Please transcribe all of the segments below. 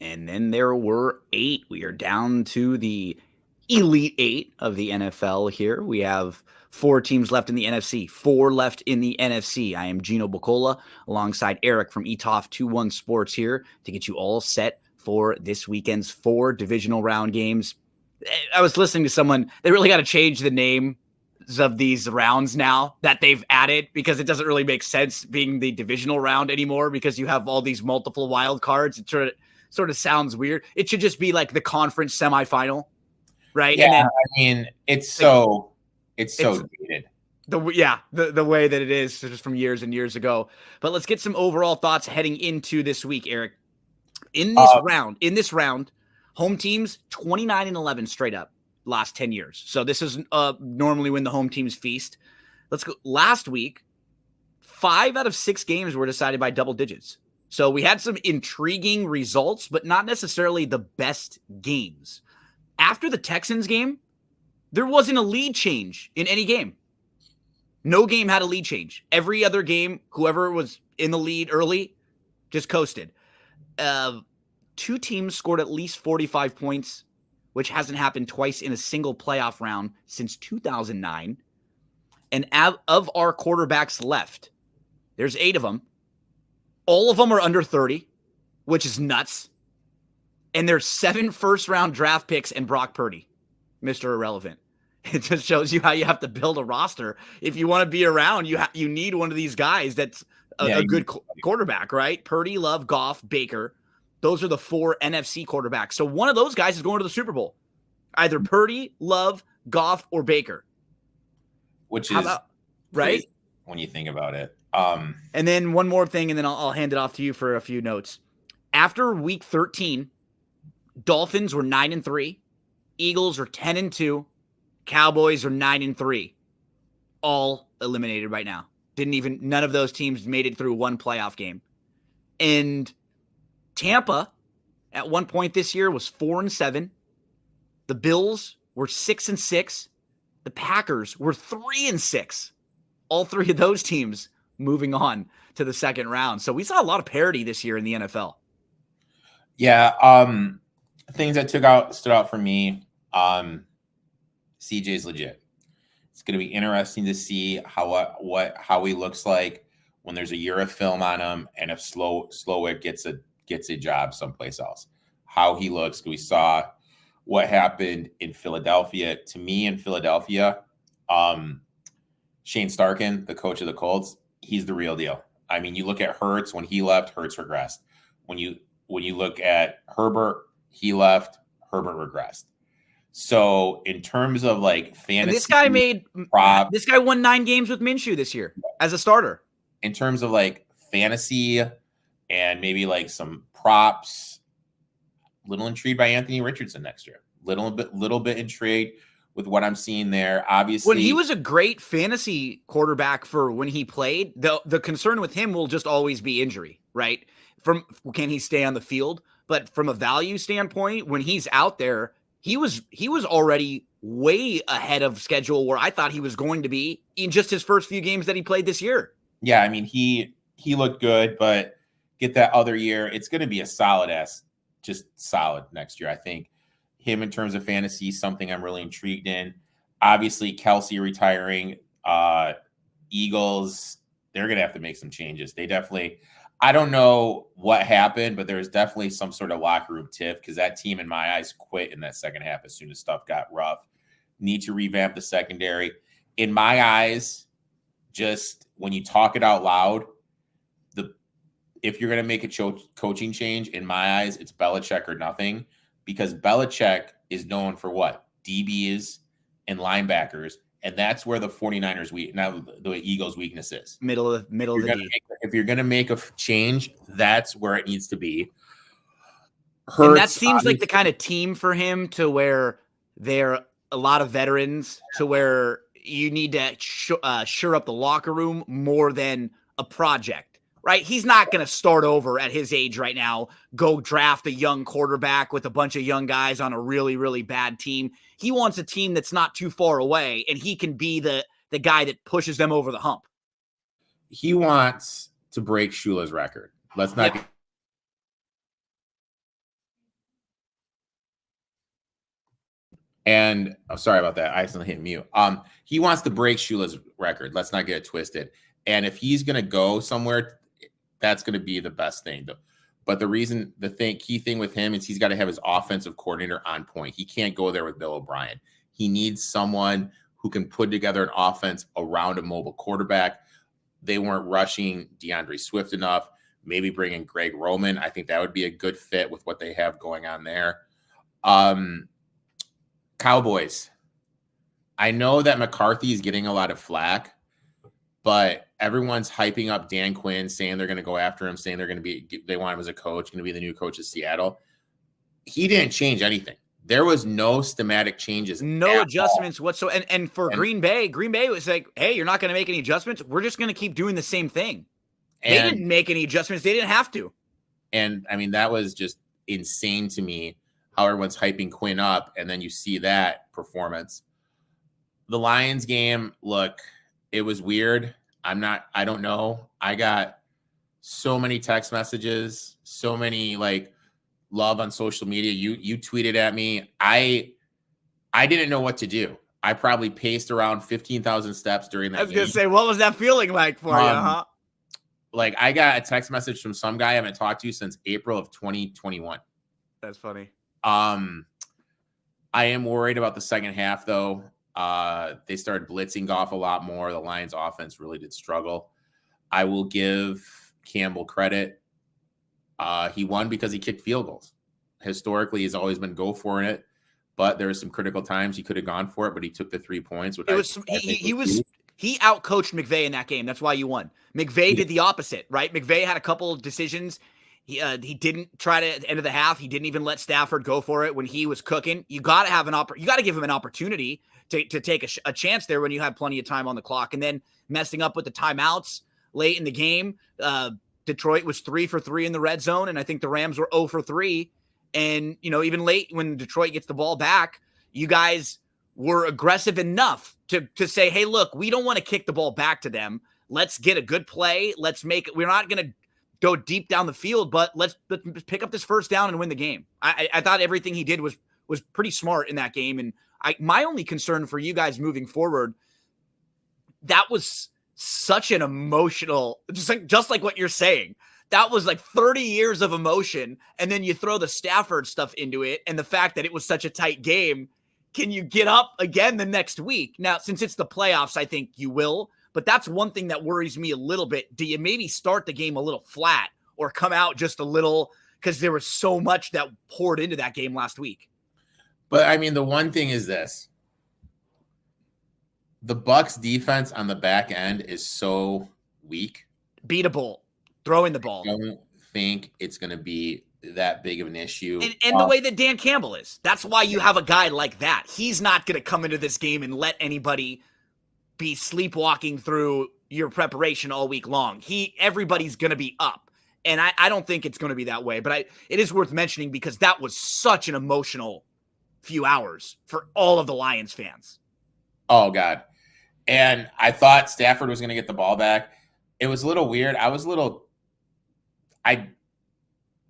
And then there were 8. We are down to the Elite 8 of the NFL here. We have 4 teams left in the NFC, 4 left in the NFC. I am Gino Bacola alongside Erik from ETOF21 Sports here to get you all set for this weekend's 4 divisional round games. I was listening to someone, they really got to change the name of these rounds now that they've added, because it doesn't really make sense being the divisional round anymore because you have all these multiple wild cards. It sort of sounds weird. It should just be like the conference semifinal, right? Yeah, And then I mean, it's like, so dated. The way that it is just from years and years ago. But let's get some overall thoughts heading into this week, Erik. In this round, home teams 29-11 straight up last 10 years. So this is normally when the home teams feast. Let's go. Last week, 5 out of 6 games were decided by double digits. So we had some intriguing results, but not necessarily the best games. After the Texans game, there wasn't a lead change in any game. No game had a lead change. Every other game, whoever was in the lead early just coasted. 2 teams scored at least 45 points, which hasn't happened twice in a single playoff round since 2009. And of our quarterbacks left, there's 8 of them. All of them are under 30, which is nuts. And there's 7 first-round draft picks and Brock Purdy, Mr. Irrelevant. It just shows you how you have to build a roster. If you want to be around, you need one of these guys that's a good quarterback, right? Purdy, Love, Goff, Baker. Those are the 4 NFC quarterbacks. So one of those guys is going to the Super Bowl. Either Purdy, Love, Goff, or Baker. Which is right when you think about it. And then one more thing, and then I'll hand it off to you for a few notes. After week 13, Dolphins were 9-3. Eagles are 10-2. Cowboys are 9-3. All eliminated right now. None of those teams made it through one playoff game. And Tampa, at one point this year, was 4-7. The Bills were 6-6. The Packers were 3-6. All 3 of those teams moving on to the second round. So we saw a lot of parity this year in the NFL. Yeah. Things that stood out for me. CJ's legit. It's going to be interesting to see how he looks like when there's a year of film on him, and if Slowick gets a job someplace else. How he looks. We saw what happened in Philadelphia. To me, in Philadelphia, Shane Starkin, the coach of the Colts, he's the real deal. I mean, you look at Hurts. When he left, Hurts regressed. When you look at Herbert, he left, Herbert regressed. So in terms of like fantasy, this guy won 9 games with Minshew this year as a starter. In terms of like fantasy and maybe like some props, little intrigued by Anthony Richardson next year. Little bit intrigued with what I'm seeing there. Obviously, when he was a great fantasy quarterback for when he played, the concern with him will just always be injury, right? Can he stay on the field? But from a value standpoint, when he's out there, he was already way ahead of schedule where I thought he was going to be in just his first few games that he played this year. Yeah, I mean, he looked good, but get that other year, it's going to be a solid next year. I think him in terms of fantasy, something I'm really intrigued in. Obviously, Kelsey retiring, Eagles, they're going to have to make some changes. They definitely, I don't know what happened, but there's definitely some sort of locker room tiff because that team, in my eyes, quit in that second half as soon as stuff got rough. Need to revamp the secondary. In my eyes, just when you talk it out loud, if you're going to make a coaching change, in my eyes, it's Belichick or nothing, because Belichick is known for what? DBs and linebackers, and that's where the 49ers the Eagles' weakness is. Middle of the D. If you're going to make a change, that's where it needs to be. And that seems like the kind of team for him to where they're a lot of veterans to where you need to shore up the locker room more than a project, right? He's not going to start over at his age right now, go draft a young quarterback with a bunch of young guys on a really, really bad team. He wants a team that's not too far away, and he can be the guy that pushes them over the hump. He wants to break Shula's record. Let's not And I'm sorry about that. I accidentally hit mute. He wants to break Shula's record. Let's not get it twisted. And if he's going to go somewhere, that's going to be the best thing. But key thing with him is he's got to have his offensive coordinator on point. He can't go there with Bill O'Brien. He needs someone who can put together an offense around a mobile quarterback. They weren't rushing DeAndre Swift enough. Maybe bringing Greg Roman. I think that would be a good fit with what they have going on there. Cowboys. I know that McCarthy is getting a lot of flack, but everyone's hyping up Dan Quinn, saying they're going to go after him, saying they want him as a coach, going to be the new coach of Seattle. He didn't change anything. There was no schematic changes. No adjustments whatsoever. And for Green Bay was like, hey, you're not going to make any adjustments. We're just going to keep doing the same thing. They didn't make any adjustments. They didn't have to. And, I mean, that was just insane to me, how everyone's hyping Quinn up, and then you see that performance. The Lions game, look, it was weird. I don't know. I got so many text messages, so many love on social media. You tweeted at me. I didn't know what to do. I probably paced around 15,000 steps during that game. I was going to say, what was that feeling like for you, huh? I got a text message from some guy I haven't talked to since April of 2021. That's funny. I am worried about the second half, though. They started blitzing Goff a lot more. The Lions offense really did struggle. I will give Campbell credit. He won because he kicked field goals. Historically, he's always been go for it, but there were some critical times he could have gone for it, but he took the 3 points. He outcoached McVay in that game. That's why you won. McVay did the opposite, right? McVay had a couple of decisions. He didn't try to at the end of the half. He didn't even let Stafford go for it when he was cooking. You got to you got to give him an opportunity to take a chance there when you have plenty of time on the clock. And then messing up with the timeouts late in the game. Detroit was 3 for 3 in the red zone, and I think the Rams were 0 for 3. And even late when Detroit gets the ball back, you guys were aggressive enough to say, hey, look, we don't want to kick the ball back to them. Let's get a good play. We're not going to go deep down the field, but let's pick up this first down and win the game. I thought everything he did was pretty smart in that game. And my only concern for you guys moving forward, that was such an emotional, just like what you're saying. That was 30 years of emotion. And then you throw the Stafford stuff into it. And the fact that it was such a tight game, can you get up again the next week? Now, since it's the playoffs, I think you will. But that's one thing that worries me a little bit. Do you maybe start the game a little flat or come out just a little, because there was so much that poured into that game last week? But, I mean, the one thing is this. The Bucs defense on the back end is so weak. Beatable. Throwing the ball. I don't think it's going to be that big of an issue. And the way that Dan Campbell is. That's why you have a guy like that. He's not going to come into this game and let anybody be sleepwalking through your preparation all week long. Everybody's going to be up. And I don't think it's going to be that way. But it is worth mentioning because that was such an emotional few hours for all of the Lions fans. Oh, God. And I thought Stafford was going to get the ball back. It was a little weird.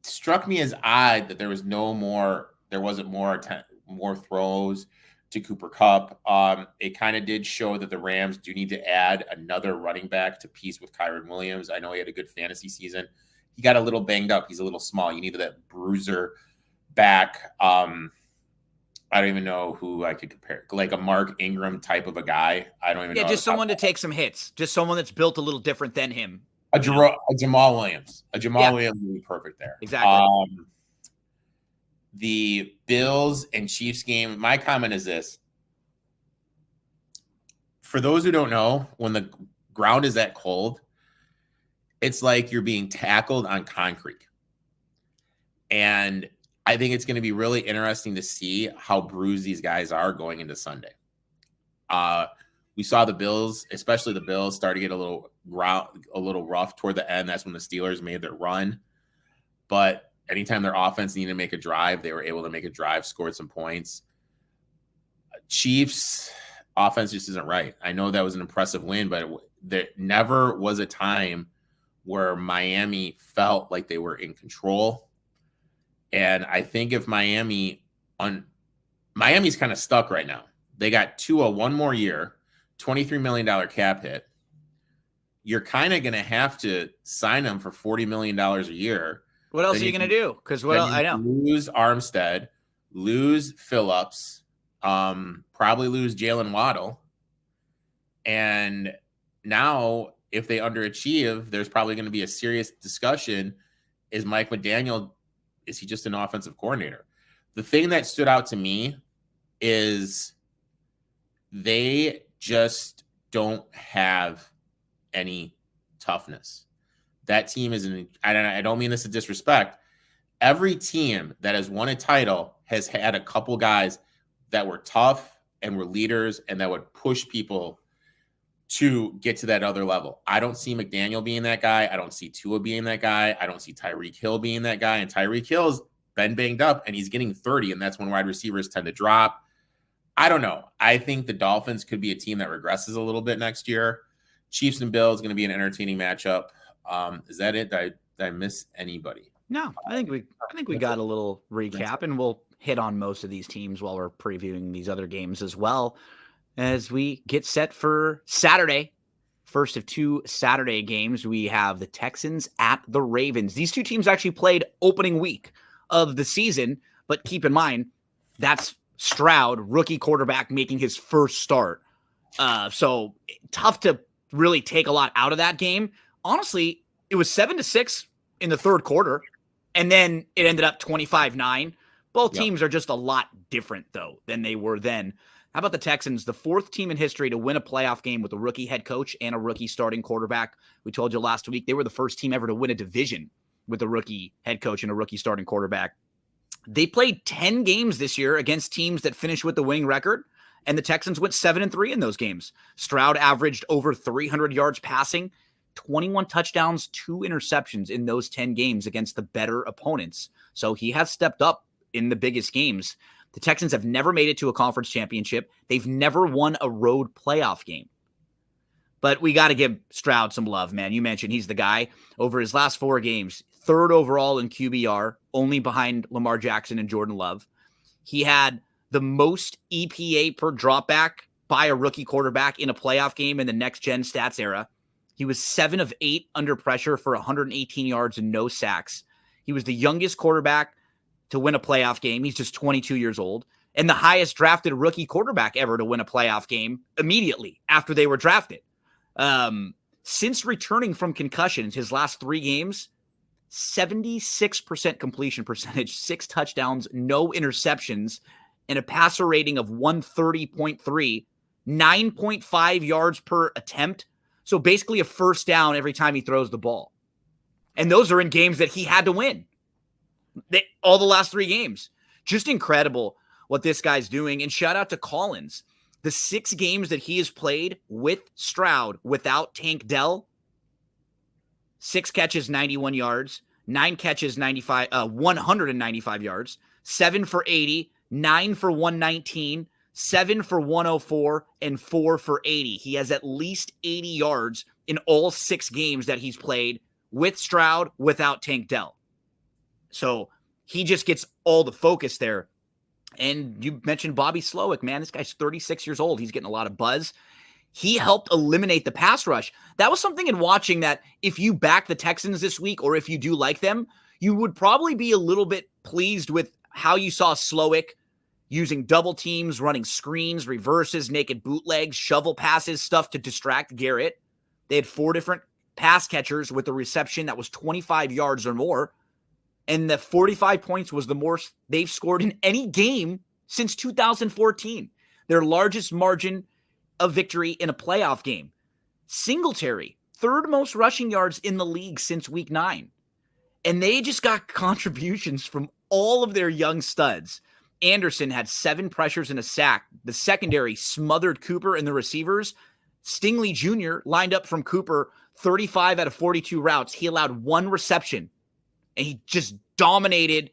Struck me as odd that there wasn't more throws to Cooper Kupp. It kind of did show that the Rams do need to add another running back to piece with Kyren Williams. I know he had a good fantasy season. He got a little banged up. He's a little small. You needed that bruiser back. I don't even know who I could compare. Like a Mark Ingram type of a guy. I don't even know. Yeah, just someone to take some hits. Just someone that's built a little different than him. A Jamal Williams. Williams would be perfect there. Exactly. The Bills and Chiefs game, my comment is this. For those who don't know, when the ground is that cold, it's like you're being tackled on concrete. And I think it's going to be really interesting to see how bruised these guys are going into Sunday. We saw the Bills, especially the Bills, start to get a little rough toward the end. That's when the Steelers made their run. But anytime their offense needed to make a drive, they were able to make a drive, scored some points. Chiefs offense just isn't right. I know that was an impressive win, but there never was a time where Miami felt like they were in control. And I think if Miami Miami's kind of stuck right now. They got Tua one more year, $23 million cap hit. You're kind of going to have to sign him for $40 million a year. What else are you going to do? Because I know lose Armstead, lose Phillips, probably lose Jalen Waddle. And now if they underachieve, there's probably going to be a serious discussion. Is Mike McDaniel, is he just an offensive coordinator? The thing that stood out to me is they just don't have any toughness. That team is I don't mean this as disrespect. Every team that has won a title has had a couple guys that were tough and were leaders and that would push people to get to that other level. I don't see McDaniel being that guy. I don't see Tua being that guy. I don't see Tyreek Hill being that guy. And Tyreek Hill's been banged up and he's getting 30, and that's when wide receivers tend to drop. I don't know. I think the Dolphins could be a team that regresses a little bit next year. Chiefs and Bills going to be an entertaining matchup. Is that it? Did I miss anybody? No, I think we got a little recap, and we'll hit on most of these teams while we're previewing these other games as well as we get set for Saturday. First of two Saturday games, we have the Texans at the Ravens. These two teams actually played opening week of the season, but keep in mind, that's Stroud, rookie quarterback, making his first start. So tough to really take a lot out of that game. Honestly, it was 7-6 in the third quarter, and then it ended up 25-9. Both teams are just a lot different, though, than they were then. How about the Texans, the fourth team in history to win a playoff game with a rookie head coach and a rookie starting quarterback? We told you last week they were the first team ever to win a division with a rookie head coach and a rookie starting quarterback. They played 10 games this year against teams that finished with the winning record, and the Texans went 7-3 in those games. Stroud averaged over 300 yards passing, 21 touchdowns, 2 interceptions in those 10 games against the better opponents. So he has stepped up in the biggest games. The Texans have never made it to a conference championship. They've never won a road playoff game. But we got to give Stroud some love, man. You mentioned he's the guy. Over his last 4 games, 3rd overall in QBR, only behind Lamar Jackson and Jordan Love. He had the most EPA per dropback by a rookie quarterback in a playoff game in the next-gen stats era. He was 7 of 8 under pressure for 118 yards and no sacks. He was the youngest quarterback to win a playoff game. He's just 22 years old. And the highest drafted rookie quarterback ever to win a playoff game immediately after they were drafted. Since returning from concussions, his last 3 games, 76% completion percentage, 6 touchdowns, no interceptions, and a passer rating of 130.3, 9.5 yards per attempt. So basically a first down every time he throws the ball. And those are in games that he had to win. All the last 3 games. Just incredible what this guy's doing. And shout out to Collins. The 6 games that he has played with Stroud without Tank Dell, 6 catches, 91 yards, 9 catches, 195 yards, 7 for 80, 9 for 119, 7 for 104, and 4 for 80. He has at least 80 yards in all 6 games that he's played with Stroud without Tank Dell. So he just gets all the focus there. And you mentioned Bobby Slowick, man. This guy's 36 years old. He's getting a lot of buzz. He helped eliminate the pass rush. That was something in watching that if you back the Texans this week, or if you do like them, you would probably be a little bit pleased with how you saw Slowick using double teams, running screens, reverses, naked bootlegs, shovel passes, stuff to distract Garrett. They had 4 different pass catchers with a reception that was 25 yards or more. And the 45 points was the most they've scored in any game since 2014. Their largest margin of victory in a playoff game. Singletary, 3rd most rushing yards in the league since week 9. And they just got contributions from all of their young studs. Anderson had 7 pressures and a sack. The secondary smothered Cooper and the receivers. Stingley Jr. lined up from Cooper 35 out of 42 routes. He allowed 1 reception. And he just dominated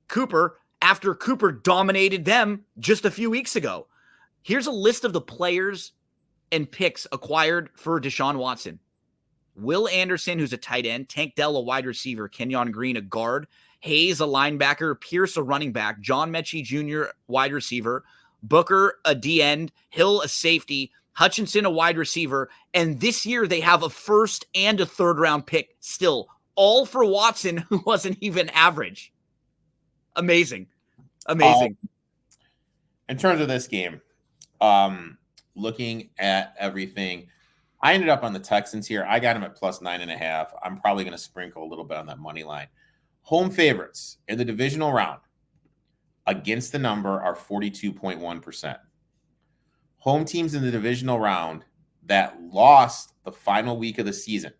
Cooper after Cooper dominated them just a few weeks ago. Here's a list of the players and picks acquired for Deshaun Watson. Will Anderson, who's a tight end. Tank Dell, a wide receiver. Kenyon Green, a guard. Hayes, a linebacker, Pierce, a running back, John Mechie Jr., wide receiver, Booker, a D-end, Hill, a safety, Hutchinson, a wide receiver, and this year they have a first and a third-round pick still, all for Watson, who wasn't even average. Amazing. In terms of this game, looking at everything, I ended up on the Texans here. I got them at plus 9.5. I'm probably going to sprinkle a little bit on that money line. Home favorites in the divisional round against the number are 42.1%. Home teams in the divisional round that lost the final week of the season,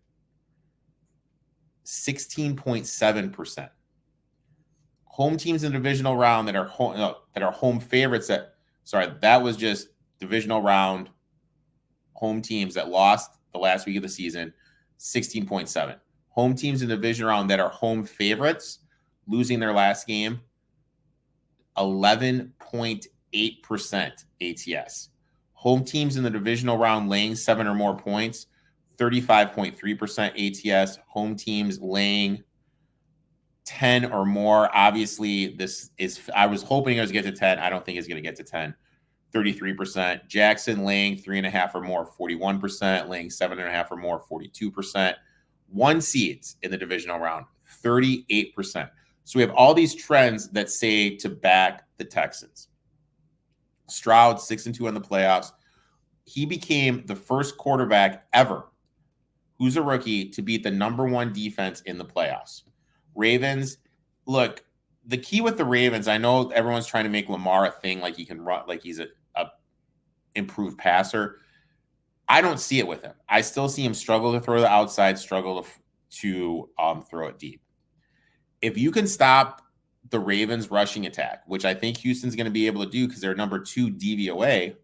16.7%. Home teams in the divisional round that are home favorites that was just divisional round home teams that lost the last week of the season, 16.7. Home teams in the division round that are home favorites losing their last game, 11.8% ATS. Home teams in the divisional round laying 7 or more points, 35.3% ATS. Home teams laying 10 or more. Obviously, I was hoping it was going to get to 10. I don't think it's going to get to 10. 33%. Jackson laying 3.5 or more, 41%. Laying 7.5 or more, 42%. 1 seeds in the divisional round, 38%. So we have all these trends that say to back the Texans. Stroud, 6-2 in the playoffs. He became the first quarterback ever who's a rookie to beat the number 1 defense in the playoffs. Ravens, look, the key with the Ravens, I know everyone's trying to make Lamar a thing, like he can run, like he's a improved passer. I don't see it with him. I still see him struggle to throw the outside, struggle to throw it deep. If you can stop the Ravens rushing attack, which I think Houston's going to be able to do because they're number 2 DVOA,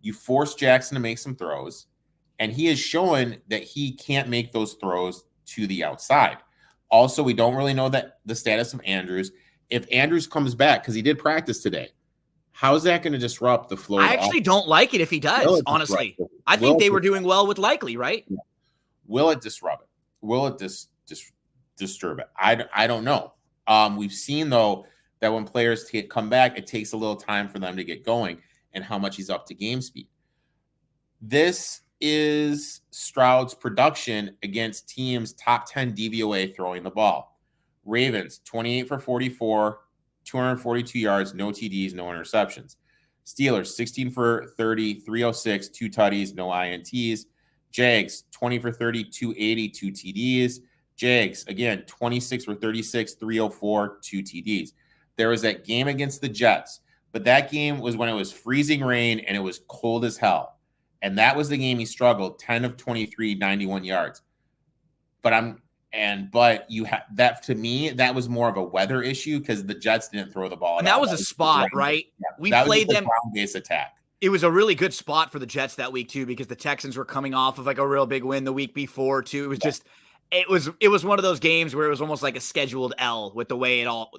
you force Jackson to make some throws, and he has shown that he can't make those throws to the outside. Also, we don't really know the status of Andrews. If Andrews comes back, because he did practice today, how is that going to disrupt the flow? I actually don't like it if he does, honestly. I think they were doing well with Likely, right? Will it disrupt it? Will it disturb it? I don't know. We've seen, though, that when players come back, it takes a little time for them to get going and how much he's up to game speed. This is Stroud's production against teams top 10 DVOA throwing the ball. Ravens, 28 for 44, 242 yards, no TDs, no interceptions. Steelers, 16 for 30, 306, 2 tutties, no INTs. Jags, 20 for 30, 280, 2 TDs. Jags, again, 26 for 36, 304, 2 TDs. There was that game against the Jets, but that game was when it was freezing rain and it was cold as hell. And that was the game he struggled, 10 of 23, 91 yards. But you have that, to me, that was more of a weather issue because the Jets didn't throw the ball. And that was a spot, right? Yeah, we played them ground-based attack. It was a really good spot for the Jets that week too, because the Texans were coming off of like a real big win the week before too. It was just, it was one of those games where it was almost like a scheduled L with the way it all.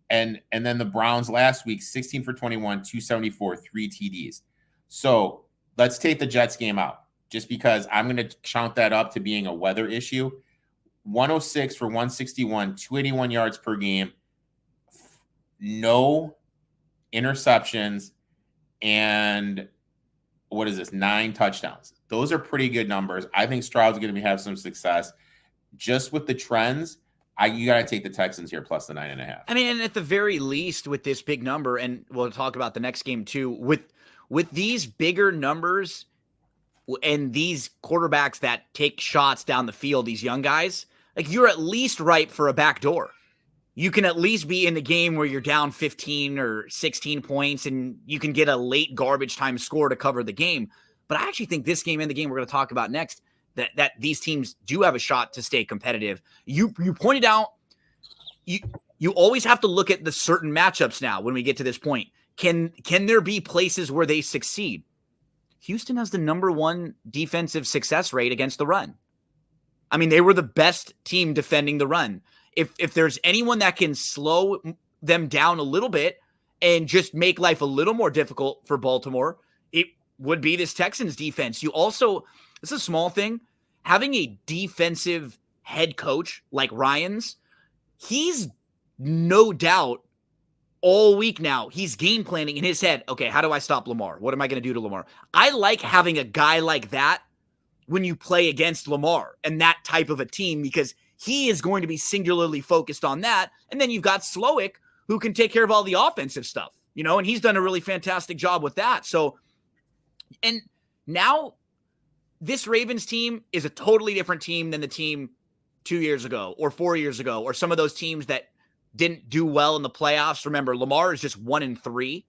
And then the Browns last week, 16 for 21, 274, 3 TDs. So let's take the Jets game out just because I'm going to count that up to being a weather issue. 106 for 161, 281 yards per game, no interceptions, and 9 touchdowns. Those are pretty good numbers. I think Stroud's going to have some success. Just with the trends, you got to take the Texans here plus the 9.5. I mean, and at the very least with this big number, and we'll talk about the next game too, with these bigger numbers and these quarterbacks that take shots down the field, these young guys, like you're at least ripe for a backdoor. You can at least be in the game where you're down 15 or 16 points and you can get a late garbage time score to cover the game. But I actually think this game and the game we're going to talk about next, that these teams do have a shot to stay competitive. You pointed out, you always have to look at the certain matchups now when we get to this point. Can there be places where they succeed? Houston has the number 1 defensive success rate against the run. I mean, they were the best team defending the run. If there's anyone that can slow them down a little bit and just make life a little more difficult for Baltimore, it would be this Texans defense. You also, this is a small thing, having a defensive head coach like Ryans, he's no doubt all week now, he's game planning in his head. Okay, how do I stop Lamar? What am I going to do to Lamar? I like having a guy like that when you play against Lamar and that type of a team, because he is going to be singularly focused on that. And then you've got Slowick, who can take care of all the offensive stuff, and he's done a really fantastic job with that. So, and now this Ravens team is a totally different team than the team 2 years ago or 4 years ago, or some of those teams that didn't do well in the playoffs. Remember, Lamar is just 1-3,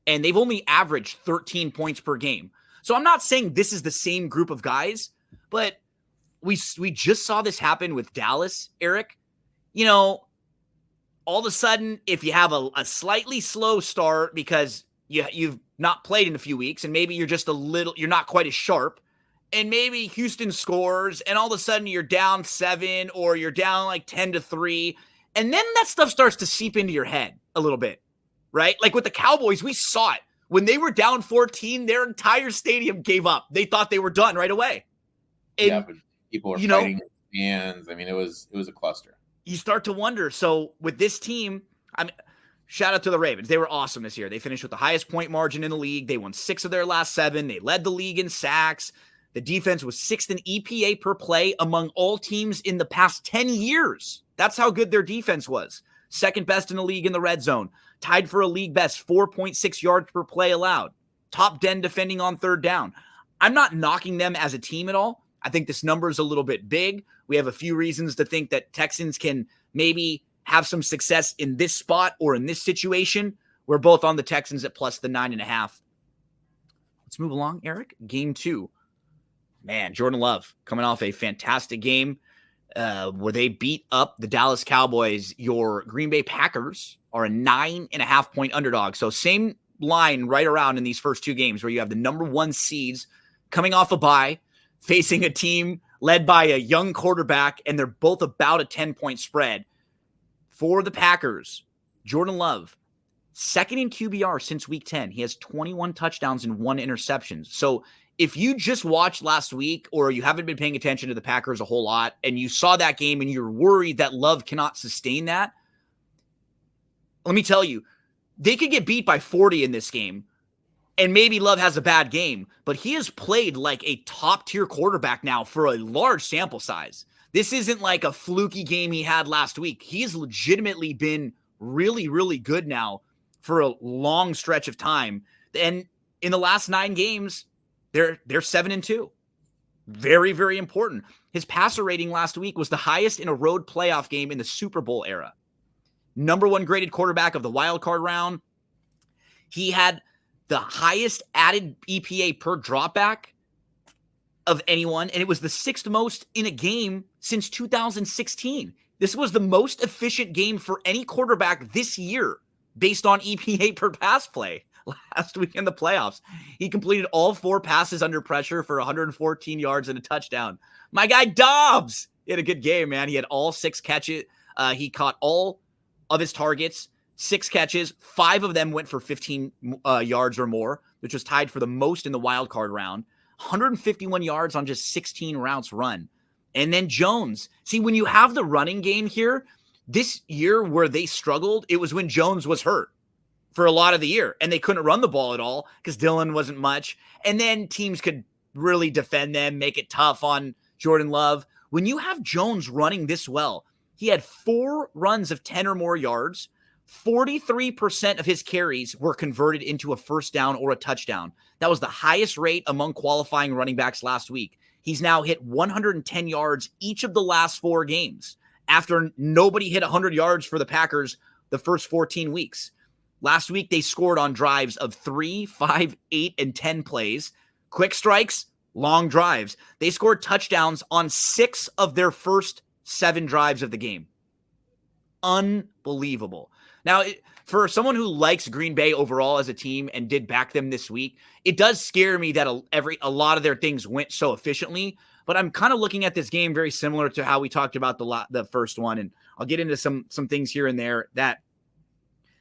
and they've only averaged 13 points per game. So I'm not saying this is the same group of guys, but we just saw this happen with Dallas, Erik. All of a sudden, if you have a slightly slow start because you've not played in a few weeks, and maybe you're not quite as sharp, and maybe Houston scores, and all of a sudden you're down 7 or you're down like 10-3, and then that stuff starts to seep into your head a little bit, right? Like with the Cowboys, we saw it. When they were down 14, their entire stadium gave up. They thought they were done right away. And, but people are fighting fans. I mean, it was a cluster. You start to wonder. So with this team, shout out to the Ravens. They were awesome this year. They finished with the highest point margin in the league. They won 6 of their last 7. They led the league in sacks. The defense was 6th in EPA per play among all teams in the past 10 years. That's how good their defense was. 2nd best in the league in the red zone. Tied for a league best 4.6 yards per play allowed. Top 10 defending on 3rd down. I'm not knocking them as a team at all. I think this number is a little bit big. We have a few reasons to think that Texans can maybe have some success in this spot or in this situation. We're both on the Texans at plus the 9.5. Let's move along, Erik. Game 2. Man, Jordan Love coming off a fantastic game where they beat up the Dallas Cowboys. Your Green Bay Packers are a 9.5-point underdog. So same line right around in these first 2 games where you have the number 1 seeds coming off a bye, facing a team led by a young quarterback, and they're both about a 10-point spread. For the Packers, Jordan Love, 2nd in QBR since week 10. He has 21 touchdowns and 1 interception. So if you just watched last week, or you haven't been paying attention to the Packers a whole lot, and you saw that game and you're worried that Love cannot sustain that, let me tell you, they could get beat by 40 in this game, and maybe Love has a bad game, but he has played like a top-tier quarterback now for a large sample size. This isn't like a fluky game he had last week. He has legitimately been really, really good now for a long stretch of time. And in the last 9 games, they're 7-2. Very, very important. His passer rating last week was the highest in a road playoff game in the Super Bowl era. Number 1 graded quarterback of the wild card round. He had the highest added EPA per dropback of anyone, and it was the 6th most in a game since 2016. This was the most efficient game for any quarterback this year based on EPA per pass play last week in the playoffs. He completed all 4 passes under pressure for 114 yards and a touchdown. My guy Dobbs, he had a good game, man. He had all 6 catches. He caught all of his targets, 6 catches. 5 of them went for 15 yards or more, which was tied for the most in the wild card round. 151 yards on just 16 routes run. And then Jones. See, when you have the running game here, this year where they struggled, it was when Jones was hurt for a lot of the year, and they couldn't run the ball at all because Dillon wasn't much. And then teams could really defend them, make it tough on Jordan Love. When you have Jones running this well, he had 4 runs of 10 or more yards. 43% of his carries were converted into a first down or a touchdown. That was the highest rate among qualifying running backs last week. He's now hit 110 yards each of the last 4 games after nobody hit 100 yards for the Packers the first 14 weeks. Last week, they scored on drives of 3, 5, 8, and 10 plays. Quick strikes, long drives. They scored touchdowns on 6 of their first 7 drives of the game. Unbelievable. Now, for someone who likes Green Bay overall as a team and did back them this week, it does scare me that a lot of their things went so efficiently. But I'm kind of looking at this game very similar to how we talked about the first one, and I'll get into some things here and there that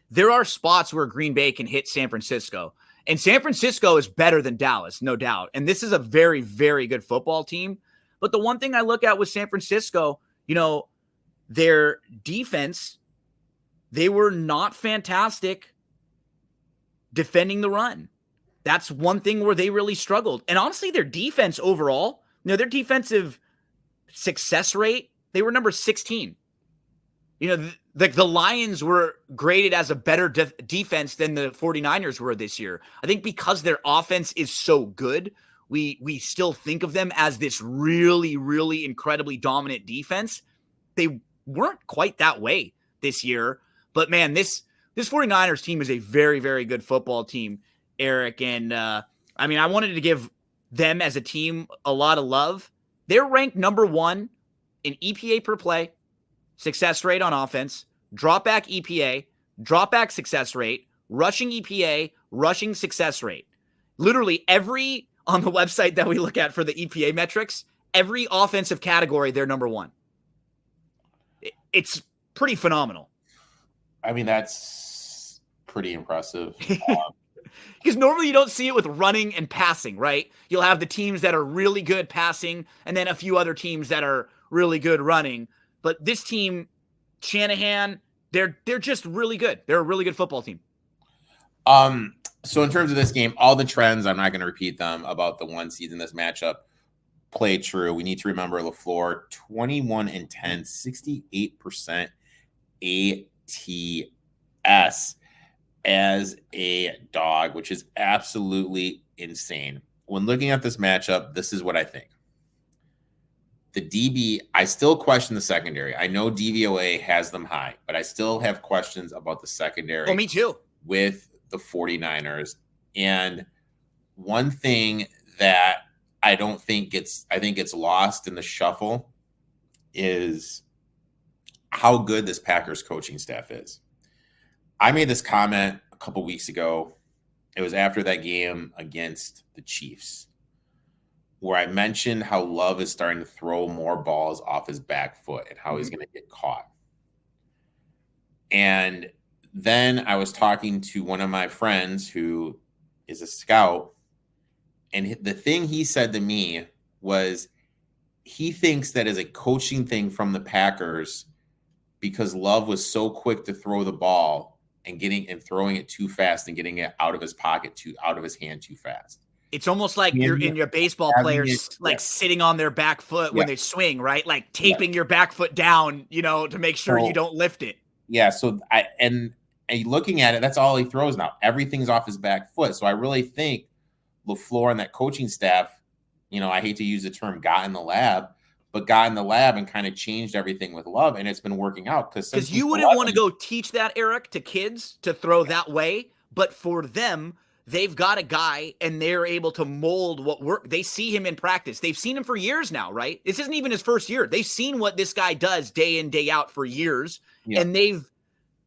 there are spots where Green Bay can hit San Francisco, and San Francisco is better than Dallas, no doubt. And this is a very, very good football team. But the one thing I look at with San Francisco, their defense they were not fantastic defending the run. That's one thing where they really struggled. And honestly, their defense overall, their defensive success rate, they were number 16. The Lions were graded as a better defense than the 49ers were this year. I think because their offense is so good, we still think of them as this really, really incredibly dominant defense. They weren't quite that way this year. But man, this 49ers team is a very, very good football team, Erik. And I wanted to give them as a team a lot of love. They're ranked number 1 in EPA per play, success rate on offense, dropback EPA, dropback success rate, rushing EPA, rushing success rate. Literally every, on the website that we look at for the EPA metrics, every offensive category, they're number 1. It's pretty phenomenal. That's pretty impressive. Because normally you don't see it with running and passing, right? You'll have the teams that are really good passing and then a few other teams that are really good running. But this team, Shanahan, they're just really good. They're a really good football team. So in terms of this game, all the trends, I'm not going to repeat them about the 1 seed in this matchup, play true. We need to remember LaFleur, 21-10, 68% ATS as a dog, which is absolutely insane. When looking at this matchup, this is what I think. The DB, I still question the secondary. I know DVOA has them high, but I still have questions about the secondary. Oh, me too. With the 49ers. And one thing that I think gets lost in the shuffle is how good this Packers coaching staff is. I made this comment a couple weeks ago. It was after that game against the Chiefs, where I mentioned how Love is starting to throw more balls off his back foot and how he's going to get caught. And then I was talking to one of my friends who is a scout, and the thing he said to me was he thinks that is a coaching thing from the Packers because Love was so quick to throw the ball and throwing it too fast and getting it out of his pocket out of his hand too fast. It's almost like you're in your baseball players sitting on their back foot when they swing, right? Like taping your back foot down, to make sure you don't lift it. Yeah. So and looking at it, that's all he throws now. Everything's off his back foot. So I really think LaFleur and that coaching staff, I hate to use the term got in the lab and kind of changed everything with Love, and it's been working out. Because you wouldn't want to go teach that, Erik, to kids to throw that way. But for them, they've got a guy and they're able to mold what work. They see him in practice. They've seen him for years now, right? This isn't even his first year. They've seen what this guy does day in, day out for years. Yeah. And they've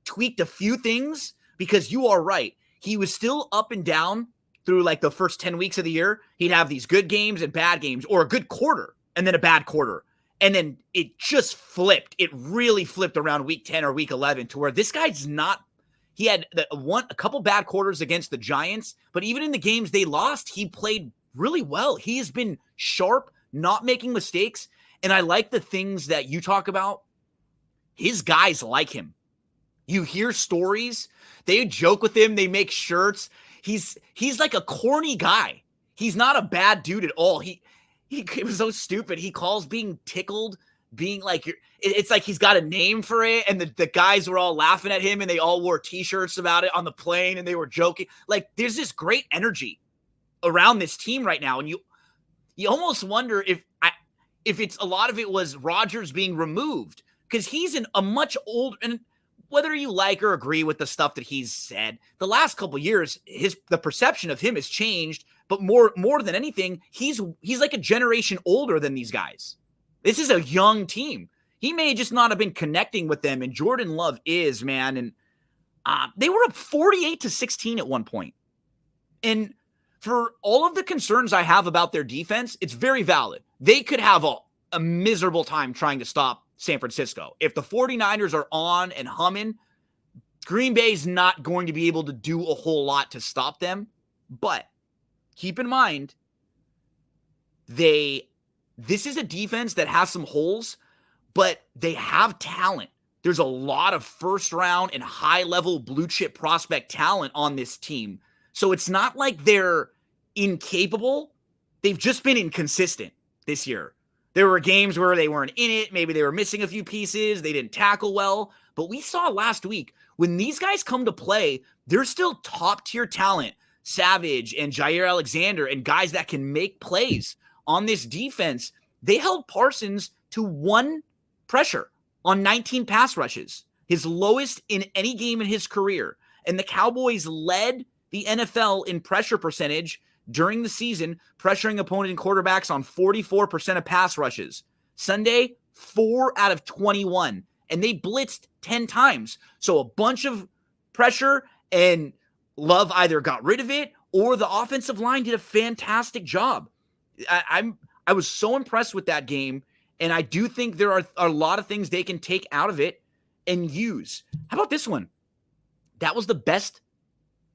tweaked a few things because you are right. He was still up and down through like the first 10 weeks of the year. He'd have these good games and bad games, or a good quarter and then a bad quarter. And then it just flipped. It really flipped around week 10 or week 11 to where this guy's not. He had a couple bad quarters against the Giants, but even in the games they lost, he played really well. He has been sharp, not making mistakes. And I like the things that you talk about. His guys like him. You hear stories. They joke with him. They make shirts. He's like a corny guy. He's not a bad dude at all. It was so stupid. He calls being tickled, being like, it's like he's got a name for it. And the guys were all laughing at him and they all wore t-shirts about it on the plane and they were joking. Like there's this great energy around this team right now. And you almost wonder if it's a lot of it was Rodgers being removed, because he's a much older, and whether you like or agree with the stuff that he's said, the last couple of years, the perception of him has changed. But more than anything, he's like a generation older than these guys. This is a young team. He may just not have been connecting with them, and Jordan Love is, man. And they were up 48-16 at one point. And for all of the concerns I have about their defense, it's very valid. They could have a miserable time trying to stop San Francisco. If the 49ers are on and humming, Green Bay's not going to be able to do a whole lot to stop them. But keep in mind, this is a defense that has some holes, but they have talent. there's a lot of first round and high level blue chip prospect talent on this team. So it's not like they're incapable. They've just been inconsistent this year. There were games where they weren't in it. Maybe they were missing a few pieces. They didn't tackle well. But we saw last week when these guys come to play, they're still top tier talent. Savage and Jair Alexander and guys that can make plays on this defense. They held Parsons to 1 pressure on 19 pass rushes, his lowest in any game in his career. And the Cowboys led the NFL in pressure percentage during the season, pressuring opponent quarterbacks on 44% of pass rushes. Sunday, 4 out of 21, and they blitzed 10 times. So a bunch of pressure, and Love either got rid of it or the offensive line did a fantastic job. I was so impressed with that game, and I do think there are a lot of things they can take out of it and use. How about this one? That was the best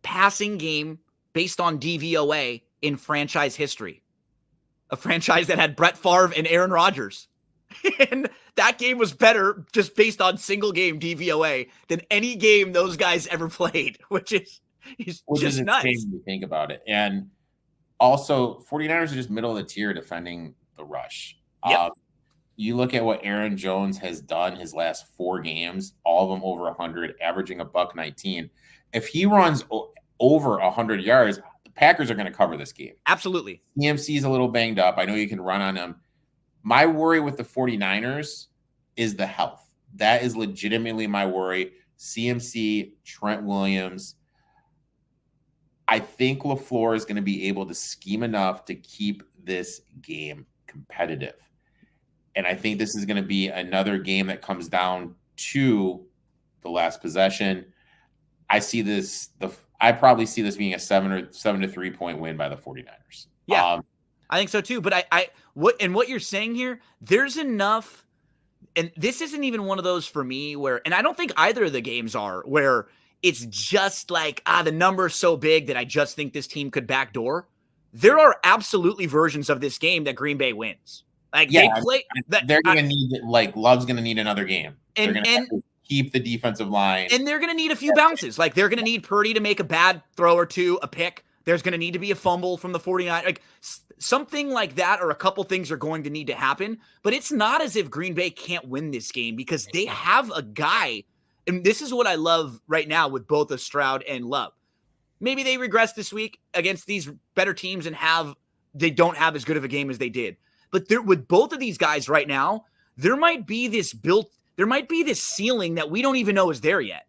passing game based on DVOA in franchise history. A franchise that had Brett Favre and Aaron Rodgers. And that game was better just based on single game DVOA than any game those guys ever played, which is just nuts. When you think about it. And also, 49ers are just middle of the tier defending the rush. Yep. You look at what Aaron Jones has done his last 4 games, all of them over 100, averaging $119. If he runs over 100 yards, the Packers are going to cover this game. Absolutely. CMC is a little banged up. I know you can run on him. My worry with the 49ers is the health. That is legitimately my worry. CMC, Trent Williams. I think LaFleur is going to be able to scheme enough to keep this game competitive. And I think this is going to be another game that comes down to the last possession. I probably see this being a 7 to 3 point win by the 49ers. Yeah. I think so too. But what you're saying here, there's enough, and this isn't even one of those for me where, and I don't think either of the games are, where it's just like, the number's so big that I just think this team could backdoor. There are absolutely versions of this game that Green Bay wins. Like, yeah, they play. They're going to need, Love's going to need another game. They're going to have to keep the defensive line. And they're going to need a few bounces. Like, they're going to need Purdy to make a bad throw or two, a pick. There's going to need to be a fumble from the 49. Like, something like that, or a couple things are going to need to happen. But it's not as if Green Bay can't win this game, because they have a guy. And this is what I love right now with both of Stroud and Love. Maybe they regress this week against these better teams and they don't have as good of a game as they did. But with both of these guys right now, there might be this ceiling that we don't even know is there yet.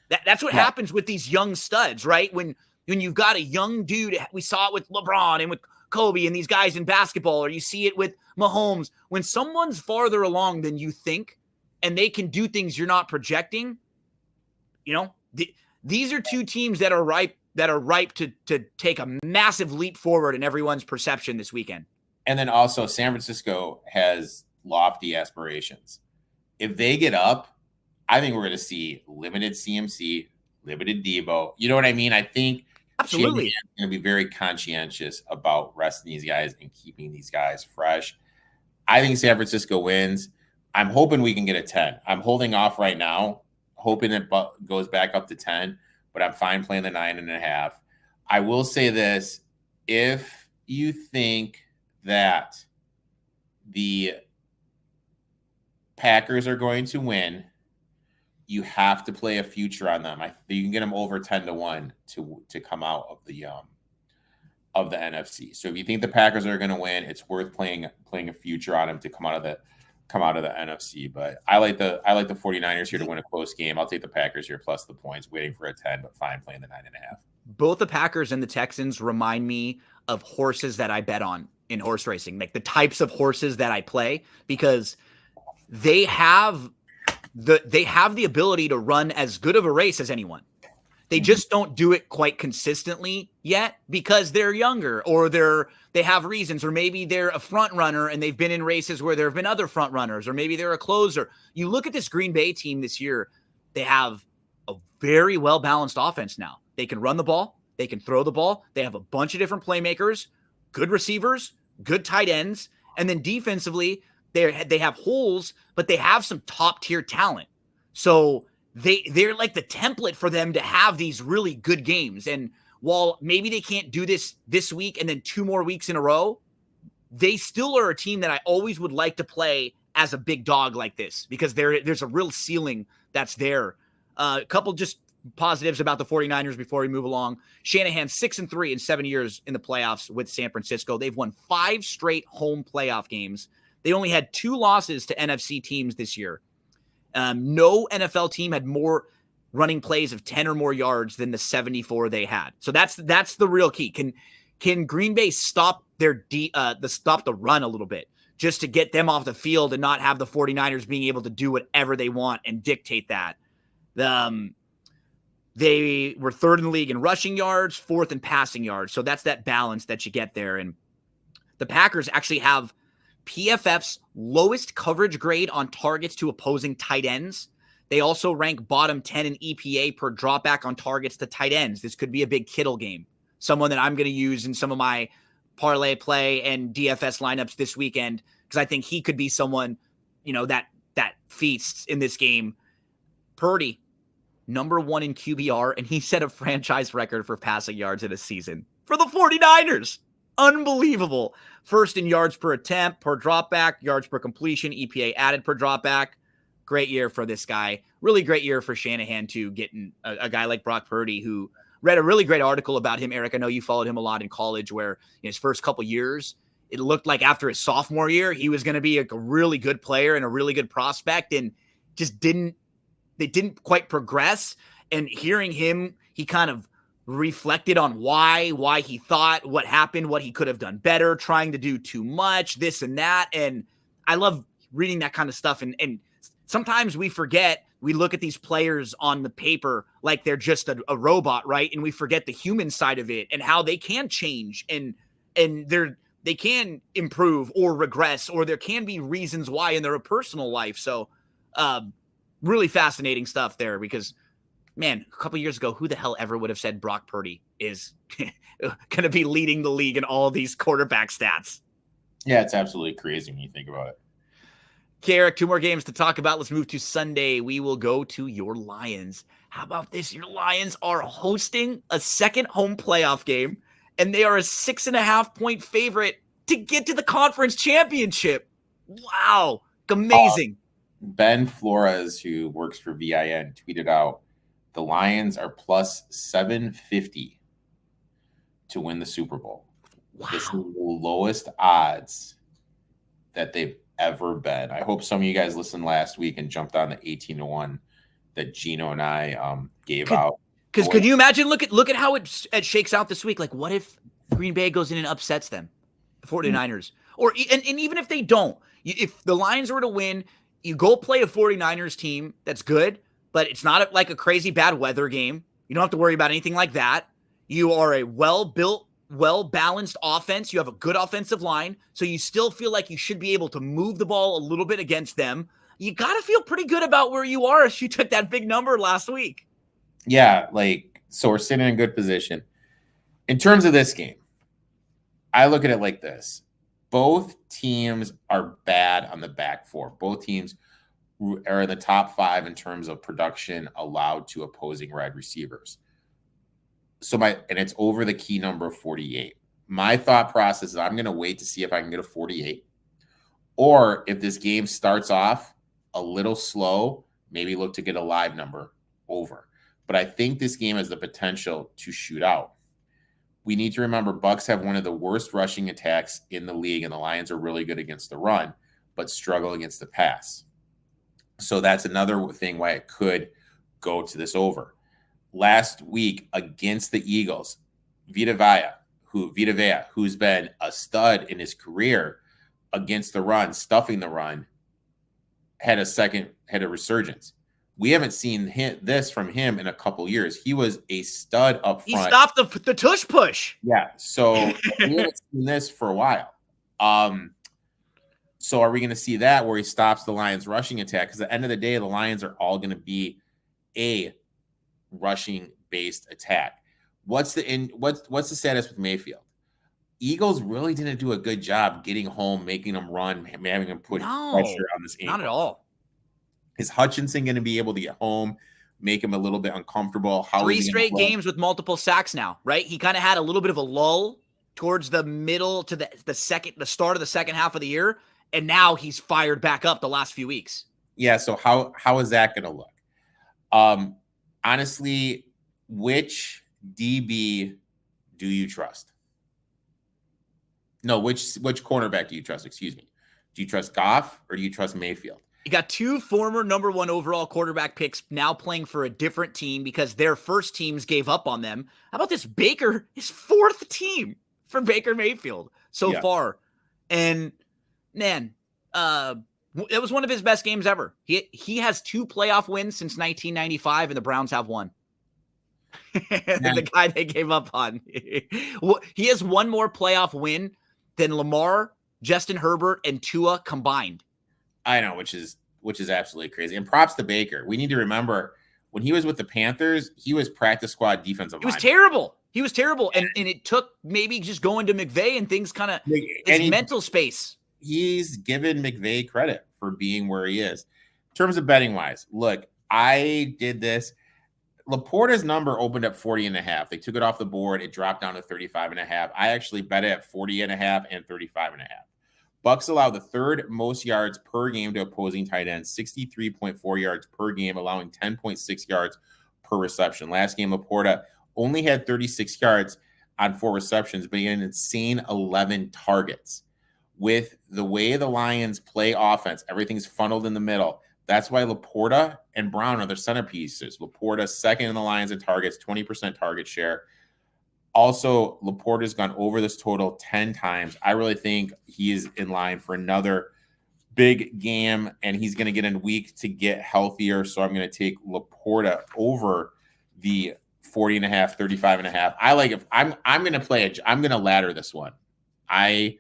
That's what happens with these young studs, right? When you've got a young dude, we saw it with LeBron and with Kobe and these guys in basketball, or you see it with Mahomes. When someone's farther along than you think, and they can do things you're not projecting, these are two teams that are ripe to take a massive leap forward in everyone's perception this weekend. And then also San Francisco has lofty aspirations. If they get up, I think we're going to see limited CMC, limited Debo. You know what I mean? I think absolutely is going to be very conscientious about resting these guys and keeping these guys fresh. I think San Francisco wins. I'm hoping we can get a 10. I'm holding off right now, hoping it goes back up to 10, but I'm fine playing the 9.5. I will say this. If you think that the Packers are going to win, you have to play a future on them. You can get them over 10 to 1 to come out of the NFC. So if you think the Packers are going to win, it's worth playing a future on them to come out of the NFC. But I like the 49ers here to win a close game. I'll take the Packers here plus the points, waiting for a 10, but fine playing the 9.5. Both the Packers and the Texans remind me of horses that I bet on in horse racing, like the types of horses that I play, because they have the ability to run as good of a race as anyone. They just don't do it quite consistently yet because they're younger, or they have reasons, or maybe they're a front runner and they've been in races where there have been other front runners, or maybe they're a closer. You look at this Green Bay team this year, they have a very well-balanced offense now. They can run the ball. They can throw the ball. They have a bunch of different playmakers, good receivers, good tight ends. And then defensively, they have holes, but they have some top-tier talent. So they're like the template for them to have these really good games. And while maybe they can't do this week and then 2 more weeks in a row, they still are a team that I always would like to play as a big dog like this, because there's a real ceiling that's there. A couple just positives about the 49ers before we move along. Shanahan 6-3 in 7 years in the playoffs with San Francisco. They've won 5 straight home playoff games. They only had 2 losses to NFC teams this year. No NFL team had more running plays of 10 or more yards than the 74 they had. So that's the real key. Can Green Bay stop stop the run a little bit, just to get them off the field and not have the 49ers being able to do whatever they want and dictate that? They were 3rd in the league in rushing yards, 4th in passing yards. So that's that balance that you get there. And the Packers actually have PFF's lowest coverage grade on targets to opposing tight ends. They also rank bottom 10 in EPA per dropback on targets to tight ends. This could be a big Kittle game, someone that I'm going to use in some of my parlay play and DFS lineups this weekend, because I think he could be someone, that feasts in this game. Purdy, number 1 in QBR, and he set a franchise record for passing yards in a season for the 49ers. Unbelievable. 1st in yards per attempt, per dropback, yards per completion, EPA added per dropback. Great year for this guy. Really great year for Shanahan, too, getting a guy like Brock Purdy, who read a really great article about him. Eric, I know you followed him a lot in college, where in his first couple years, it looked like after his sophomore year, he was going to be a really good player and a really good prospect, and just they didn't quite progress. And hearing him, he kind of reflected on why he thought, what happened, what he could have done better, trying to do too much, this and that. And I love reading that kind of stuff. And sometimes we forget, we look at these players on the paper like they're just a robot, right? And we forget the human side of it and how they can change and they can improve or regress, or there can be reasons why in their personal life. So really fascinating stuff there, because man, a couple years ago, who the hell ever would have said Brock Purdy is going to be leading the league in all of these quarterback stats? Yeah, it's absolutely crazy when you think about it. Okay, Eric, 2 more games to talk about. Let's move to Sunday. We will go to your Lions. How about this? Your Lions are hosting a second home playoff game, and they are a 6.5-point favorite to get to the conference championship. Wow. Amazing. Ben Flores, who works for VIN, tweeted out, the Lions are plus 750 to win the Super Bowl. Wow. This is the lowest odds that they've ever been. I hope some of you guys listened last week and jumped on the 18-1 that Gino and I gave out. Because could you imagine? Look at how it shakes out this week. Like, what if Green Bay goes in and upsets them, the 49ers? Or and even if they don't, if the Lions were to win, you go play a 49ers team that's good, but it's not like a crazy bad weather game. You don't have to worry about anything like that. You are a well-built, well-balanced offense. You have a good offensive line, so you still feel like you should be able to move the ball a little bit against them. You got to feel pretty good about where you are if you took that big number last week. Yeah, so we're sitting in a good position. In terms of this game, I look at it like this. Both teams are bad on the back four. Both teams are in the top 5 in terms of production allowed to opposing wide receivers. And it's over the key number of 48. My thought process is I'm going to wait to see if I can get a 48. Or if this game starts off a little slow, maybe look to get a live number over. But I think this game has the potential to shoot out. We need to remember Bucs have one of the worst rushing attacks in the league, and the Lions are really good against the run, but struggle against the pass. So that's another thing why it could go to this over. Last week against the Eagles, Vita Vea, who's been a stud in his career against the run, stuffing the run, had a resurgence. We haven't seen this from him in a couple years. He was a stud up front. He stopped the tush push. Yeah. So we haven't seen this for a while. So are we going to see that where he stops the Lions rushing attack? Because at the end of the day, the Lions are all going to be a rushing based attack. What's the status with Mayfield? Eagles really didn't do a good job getting home, making them run, having them put pressure on this ankle. Not at all. Is Hutchinson going to be able to get home, make him a little bit uncomfortable? How Three is he straight games with multiple sacks now, right? He kind of had a little bit of a lull towards the middle to the start of the second half of the year, and now he's fired back up the last few weeks. Yeah, so how is that going to look? Honestly, which DB do you trust? No, which cornerback do you trust? Excuse me. Do you trust Goff or do you trust Mayfield? You got two former number one overall quarterback picks now playing for a different team because their first teams gave up on them. How about this Baker, his fourth team for Baker Mayfield so far? And man, it was one of his best games ever. He has 2 playoff wins since 1995, and the Browns have 1. The guy they gave up on. He has 1 more playoff win than Lamar, Justin Herbert, and Tua combined. I know, which is absolutely crazy. And props to Baker. We need to remember when he was with the Panthers, he was practice squad defensive lineman. He was terrible. And it took maybe just going to McVay and things kind of his mental space. He's given McVay credit for being where he is. In terms of betting wise, look, I did this. Laporta's number opened up 40.5. They took it off the board. It dropped down to 35.5. I actually bet it at 40.5 and 35.5. Bucks allow the 3rd most yards per game to opposing tight ends, 63.4 yards per game, allowing 10.6 yards per reception. Last game, Laporta only had 36 yards on 4 receptions, but he had an insane 11 targets. With the way the Lions play offense, everything's funneled in the middle. That's why Laporta and Brown are their centerpieces. Laporta second in the Lions in targets, 20% target share. Also, Laporta's gone over this total 10 times. I really think he is in line for another big game, and he's going to get in week to get healthier. So I'm going to take Laporta over the 40.5, 35.5. I like it. I'm going to play it. I'm going to ladder this one. I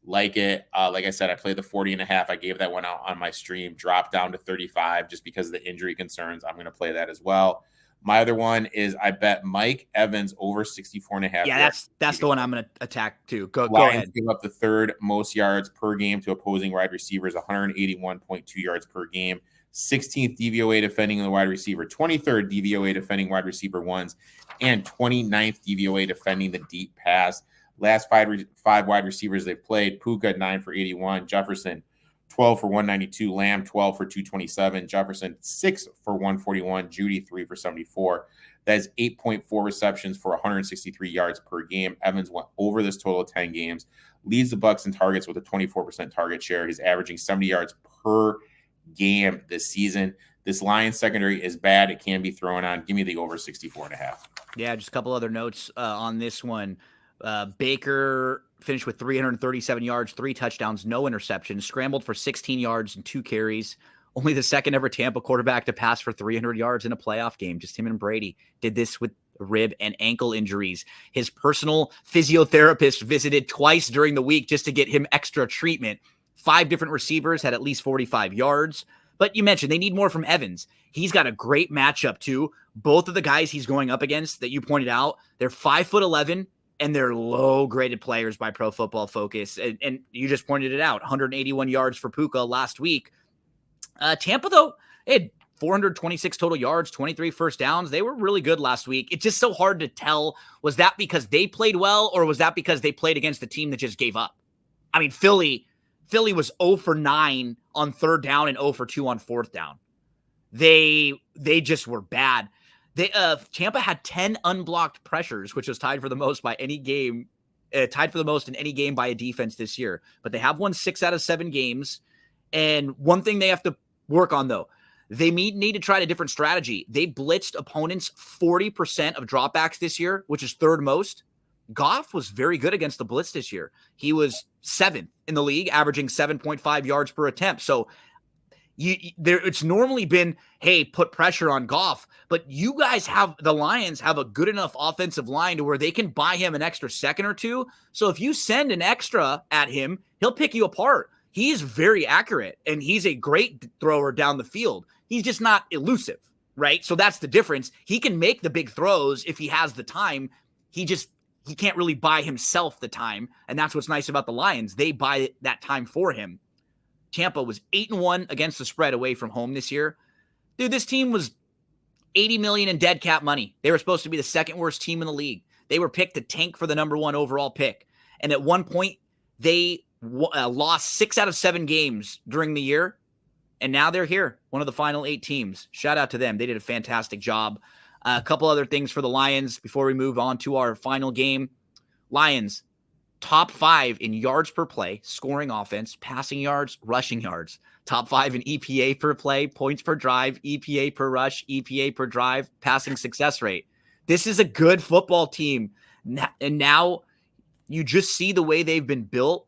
like it. Like I said, I played the 40.5. I gave that one out on my stream, dropped down to 35 just because of the injury concerns. I'm going to play that as well. My other one is I bet Mike Evans over 64.5. Yeah, that's the one I'm going to attack too. Go ahead. Give up the 3rd most yards per game to opposing wide receivers, 181.2 yards per game. 16th DVOA defending the wide receiver, 23rd DVOA defending wide receiver ones, and 29th DVOA defending the deep pass. Last five wide receivers they've played: Puka 9 for 81, Jefferson 12 for 192, Lamb 12 for 227, Jefferson 6 for 141, Judy 3 for 74. That is 8.4 receptions for 163 yards per game. Evans went over this total of 10 games, leads the Bucks in targets with a 24% target share. He's averaging 70 yards per game this season. This Lions secondary is bad. It can be thrown on. Give me the over 64.5. Yeah, just a couple other notes on this one. Baker finished with 337 yards, 3 touchdowns, no interceptions, scrambled for 16 yards and 2 carries. Only the second ever Tampa quarterback to pass for 300 yards in a playoff game. Just him and Brady did this with rib and ankle injuries. His personal physiotherapist visited twice during the week just to get him extra treatment. 5 different receivers had at least 45 yards. But you mentioned they need more from Evans. He's got a great matchup too. Both of the guys he's going up against that you pointed out, they're 5'11", and they're low-graded players by Pro Football Focus. And you just pointed it out, 181 yards for Puka last week. Tampa, though, had 426 total yards, 23 first downs. They were really good last week. It's just so hard to tell. Was that because they played well, or was that because they played against the team that just gave up? I mean, Philly was 0 for 9 on 3rd down and 0 for 2 on 4th down. They just were bad. Tampa had 10 unblocked pressures, which was tied for the most by any game, tied for the most in any game by a defense this year. But they have won 6 out of 7 games. And one thing they have to work on, though, they need to try a different strategy. They blitzed opponents 40% of dropbacks this year, which is 3rd most. Goff was very good against the blitz this year. He was 7th in the league, averaging 7.5 yards per attempt. So it's normally been, hey, put pressure on Goff, but you guys the Lions have a good enough offensive line to where they can buy him an extra second or two. So if you send an extra at him, he'll pick you apart. He is very accurate, and he's a great thrower down the field. He's just not elusive, right? So that's the difference. He can make the big throws if he has the time. He can't really buy himself the time, and that's what's nice about the Lions. They buy that time for him. Tampa was 8-1 against the spread away from home this year. Dude, this team was $80 million in dead cap money. They were supposed to be the second worst team in the league. They were picked to tank for the number 1 overall pick. And at one point, they lost 6 out of 7 games during the year. And now they're here, one of the final 8 teams. Shout out to them. They did a fantastic job. A couple other things for the Lions before we move on to our final game. Lions, top 5 in yards per play, scoring offense, passing yards, rushing yards. Top 5 in EPA per play, points per drive, EPA per rush, EPA per drive, passing success rate. This is a good football team. And now you just see the way they've been built.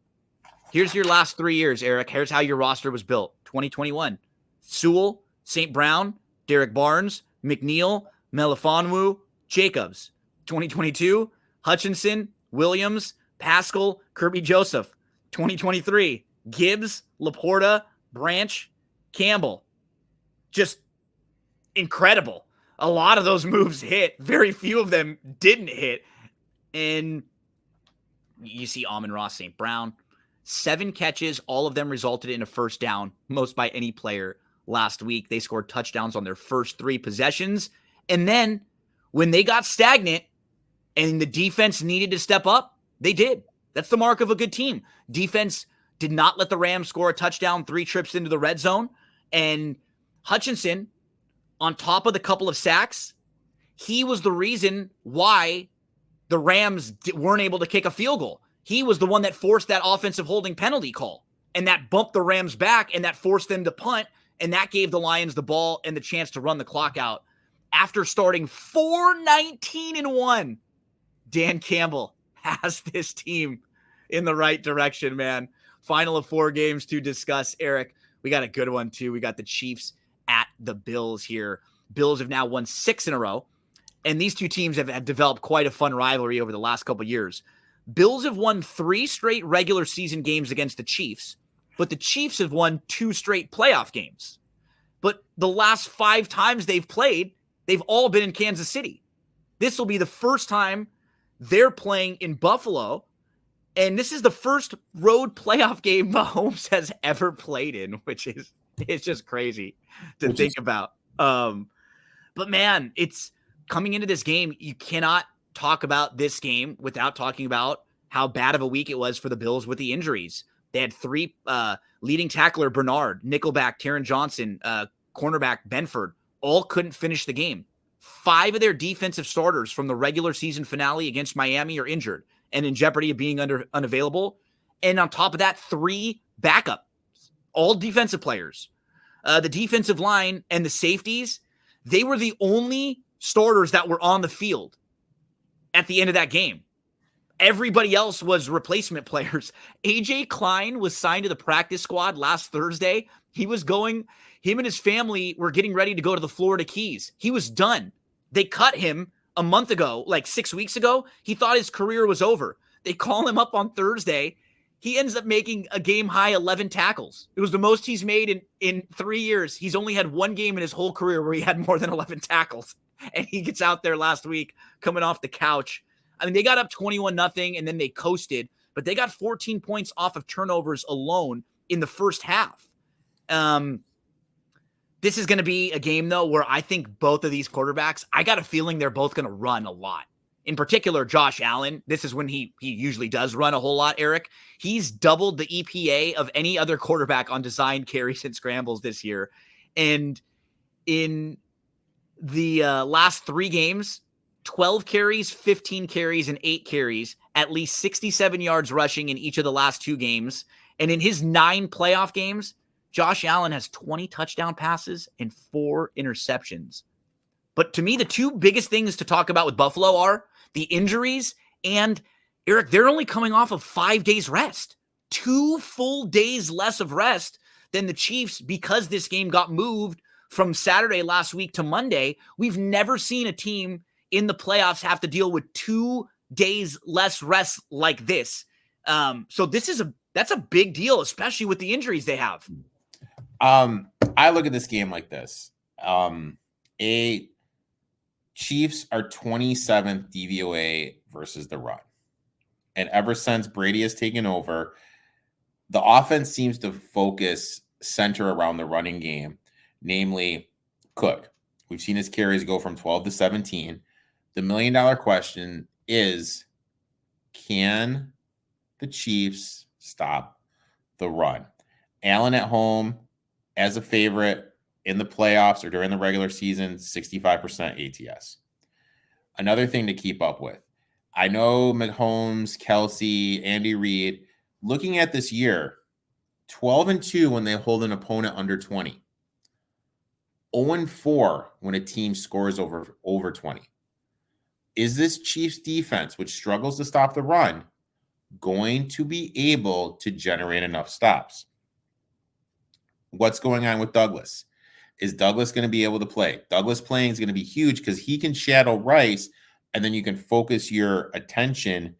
Here's your last 3 years, Erik. Here's how your roster was built. 2021, Sewell, St. Brown, Derek Barnes, McNeil, Melifonwu, Jacobs. 2022, Hutchinson, Williams, Pascal, Kirby Joseph. 2023, Gibbs, Laporta, Branch, Campbell. Just incredible. A lot of those moves hit. Very few of them didn't hit. And you see Amon-Ra St. Brown. 7 catches, all of them resulted in a first down, most by any player last week. They scored touchdowns on their first 3 possessions. And then when they got stagnant and the defense needed to step up, they did. That's the mark of a good team. Defense did not let the Rams score a touchdown 3 trips into the red zone. And Hutchinson, on top of the couple of sacks, he was the reason why the Rams weren't able to kick a field goal. He was the one that forced that offensive holding penalty call, and that bumped the Rams back, and that forced them to punt, and that gave the Lions the ball and the chance to run the clock out. After starting 4-19-1, Dan Campbell has this team in the right direction, man. Final of 4 games to discuss, Erik. We got a good one, too. We got the Chiefs at the Bills here. Bills have now won 6 in a row, and these 2 teams have developed quite a fun rivalry over the last couple of years. Bills have won 3 straight regular season games against the Chiefs, but the Chiefs have won 2 straight playoff games. But the last 5 times they've played, they've all been in Kansas City. This will be the first time they're playing in Buffalo, and this is the first road playoff game Mahomes has ever played in, which is it's just crazy to think about. But man, it's coming into this game, you cannot talk about this game without talking about how bad of a week it was for the Bills with the injuries. They had 3 leading tackler Bernard, nickelback Taron Johnson, cornerback Benford, all couldn't finish the game. 5 of their defensive starters from the regular season finale against Miami are injured and in jeopardy of being unavailable. And on top of that, 3 backups, all defensive players. The defensive line and the safeties, they were the only starters that were on the field at the end of that game. Everybody else was replacement players. AJ Klein was signed to the practice squad last Thursday. Him and his family were getting ready to go to the Florida Keys. He was done. They cut him a month ago, like 6 weeks ago. He thought his career was over. They call him up on Thursday. He ends up making a game-high 11 tackles. It was the most he's made in 3 years. He's only had 1 game in his whole career where he had more than 11 tackles. And he gets out there last week coming off the couch. I mean, they got up 21-0 and then they coasted, but they got 14 points off of turnovers alone in the first half. This is going to be a game, though, where I think both of these quarterbacks, I got a feeling they're both going to run a lot. In particular, Josh Allen, this is when he usually does run a whole lot, Erik. He's doubled the EPA of any other quarterback on designed carries and scrambles this year. And in the last 3 games, 12 carries, 15 carries, and 8 carries, at least 67 yards rushing in each of the last 2 games. And in his 9 playoff games, Josh Allen has 20 touchdown passes and 4 interceptions. But to me, the 2 biggest things to talk about with Buffalo are the injuries and, Erik, they're only coming off of 5 days rest. 2 full days less of rest than the Chiefs because this game got moved from Saturday last week to Monday. We've never seen a team in the playoffs have to deal with 2 days less rest like this. So that's a big deal, especially with the injuries they have. I look at this game like this. Chiefs are 27th DVOA versus the run. And ever since Brady has taken over, the offense seems to center around the running game, namely Cook. We've seen his carries go from 12 to 17. The $1 million question is, can the Chiefs stop the run? Allen at home as a favorite in the playoffs or during the regular season, 65% ATS. Another thing to keep up with. I know Mahomes, Kelsey, Andy Reid, looking at this year, 12-2 when they hold an opponent under 20. 0-4 when a team scores over 20. Is this Chiefs defense, which struggles to stop the run, going to be able to generate enough stops? What's going on with Douglas? Is Douglas going to be able to play? Douglas playing is going to be huge because he can shadow Rice, and then you can focus your attention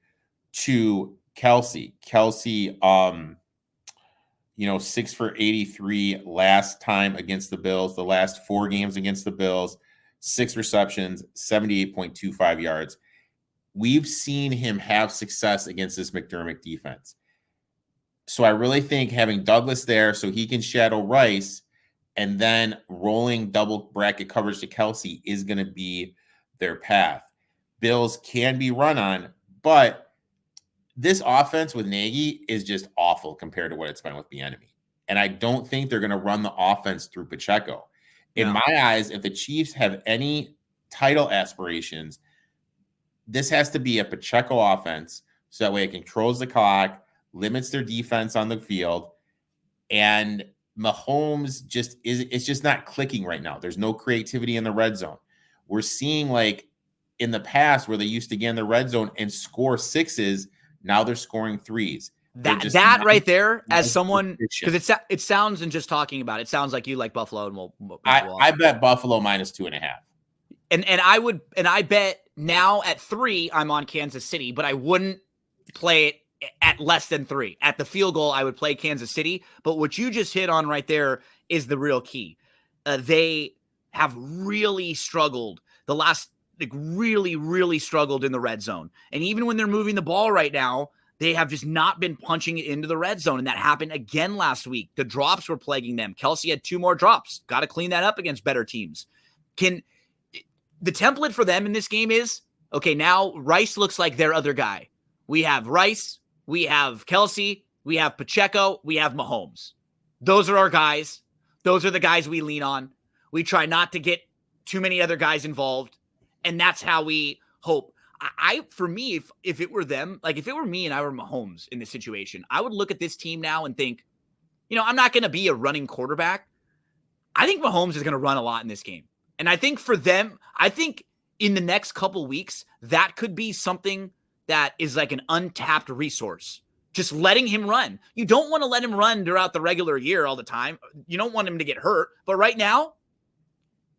to Kelsey. Kelsey, 6 for 83 last time against the Bills. The last 4 games against the Bills, 6 receptions, 78.25 yards. We've seen him have success against this McDermott defense. So I really think having Douglas there so he can shadow Rice and then rolling double bracket coverage to Kelsey is going to be their path. Bills can be run on, but this offense with Nagy is just awful compared to what it's been with Bieniemy. And I don't think they're going to run the offense through Pacheco. In my eyes, if the Chiefs have any title aspirations, this has to be a Pacheco offense so that way it controls the clock, limits their defense on the field, and Mahomes it's just not clicking right now. There's no creativity in the red zone. We're seeing like in the past where they used to get in the red zone and score 6s, now they're scoring 3s. That right there, as someone, because it sounds, and just talking about it, sounds like you like Buffalo, and I bet Buffalo -2.5. And I bet now at 3 I'm on Kansas City, but I wouldn't play it at less than 3. At the field goal, I would play Kansas City. But what you just hit on right there is the real key. They have really struggled the last, really, really struggled in the red zone. And even when they're moving the ball right now, they have just not been punching it into the red zone. And that happened again last week. The drops were plaguing them. Kelsey had 2 more drops. Got to clean that up against better teams. The template for them in this game is, okay, now Rice looks like their other guy. We have Rice, we have Kelsey, we have Pacheco, we have Mahomes. Those are our guys. Those are the guys we lean on. We try not to get too many other guys involved. And that's how we hope. For me, if it were them, like if it were me and I were Mahomes in this situation, I would look at this team now and think, I'm not going to be a running quarterback. I think Mahomes is going to run a lot in this game. And I think for them, in the next couple weeks, that could be something that is like an untapped resource. Just letting him run. You don't want to let him run throughout the regular year all the time. You don't want him to get hurt. But right now,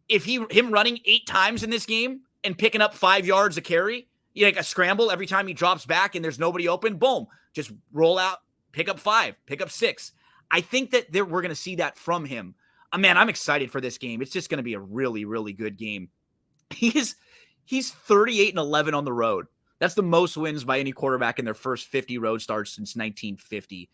if him running 8 times in this game and picking up 5 yards a carry, like a scramble every time he drops back and there's nobody open, boom, just roll out, pick up 5, pick up 6. I think that we're going to see that from him. Man, I'm excited for this game. It's just going to be a really, really good game. He's 38-11 on the road. That's the most wins by any quarterback in their first 50 road starts since 1950.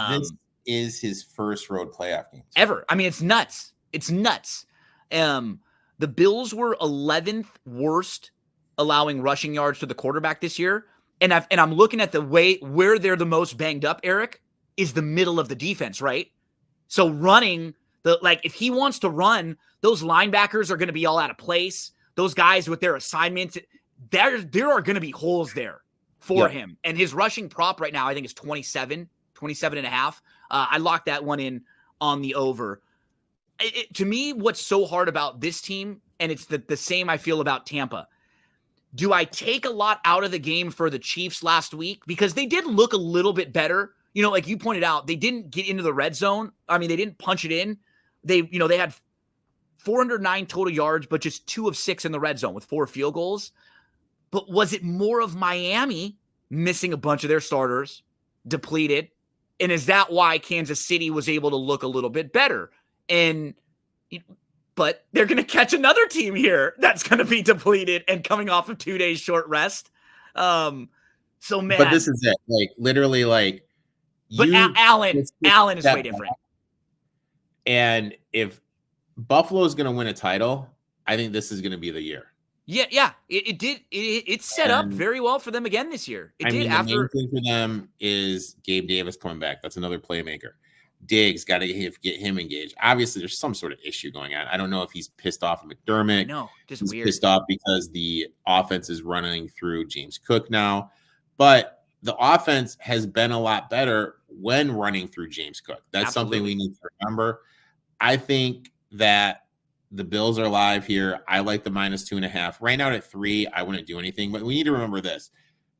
This is his first road playoff game ever. I mean, it's nuts. It's nuts. The Bills were 11th worst allowing rushing yards to the quarterback this year. And I'm looking at the way where they're the most banged up, Erik, is the middle of the defense, right? So running, if he wants to run, those linebackers are going to be all out of place. Those guys with their assignments, there are going to be holes there for him. And his rushing prop right now, I think is 27 and a half. I locked that one in on the over. To me, what's so hard about this team, and it's the same I feel about Tampa, do I take a lot out of the game for the Chiefs last week? Because they did look a little bit better. Like you pointed out, they didn't get into the red zone. I mean, they didn't punch it in. They had 409 total yards, but just 2 of 6 in the red zone with 4 field goals. But was it more of Miami missing a bunch of their starters, depleted? And is that why Kansas City was able to look a little bit better? But they're going to catch another team here that's going to be depleted and coming off of 2 days short rest. So, man. But this is it. Literally, But Allen is way different. And if Buffalo is going to win a title, I think this is going to be the year. Yeah. It set up very well for them again this year. The main thing for them is Gabe Davis coming back. That's another playmaker. Diggs, got to get him engaged. Obviously, there's some sort of issue going on. I don't know if he's pissed off at McDermott. No, just he's weird. Pissed off because the offense is running through James Cook now. But the offense has been a lot better when running through James Cook. That's something we need to remember. I think that the Bills are live here. I like the -2.5. Right now at 3, I wouldn't do anything. But we need to remember this.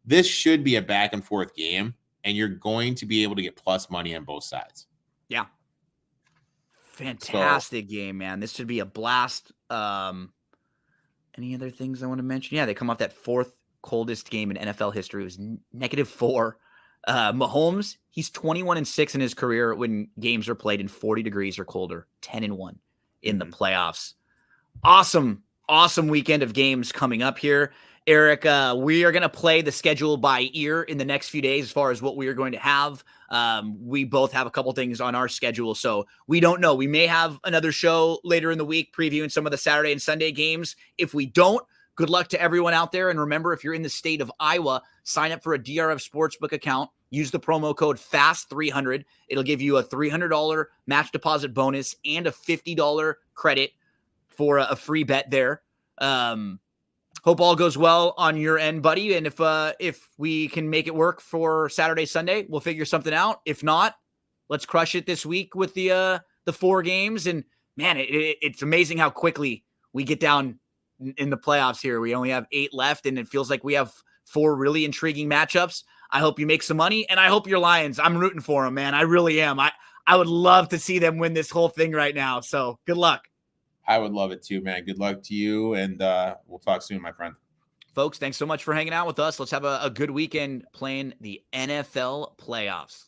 This should be a back and forth game, and you're going to be able to get plus money on both sides. Yeah. Fantastic game, man. This should be a blast. Any other things I want to mention? Yeah, they come off that 4th coldest game in NFL history. It was -4. Mahomes, he's 21-6 in his career when games are played in 40 degrees or colder, 10-1 in the playoffs. Awesome weekend of games coming up here. Erik, we are going to play the schedule by ear in the next few days as far as what we are going to have. We both have a couple things on our schedule, so we don't know. We may have another show later in the week previewing some of the Saturday and Sunday games. If we don't, good luck to everyone out there. And remember, if you're in the state of Iowa, sign up for a DRF Sportsbook account. Use the promo code FAST300. It'll give you a $300 match deposit bonus and a $50 credit for a free bet there. Hope all goes well on your end, buddy. And if we can make it work for Saturday, Sunday, we'll figure something out. If not, let's crush it this week with the 4 games. And man, it's amazing how quickly we get down in the playoffs here. We only have 8 left, and it feels like we have 4 really intriguing matchups. I hope you make some money, and I hope your Lions. I'm rooting for them, man. I really am. I would love to see them win this whole thing right now. So good luck. I would love it too, man. Good luck to you, and we'll talk soon, my friend. Folks, thanks so much for hanging out with us. Let's have a good weekend playing the NFL playoffs.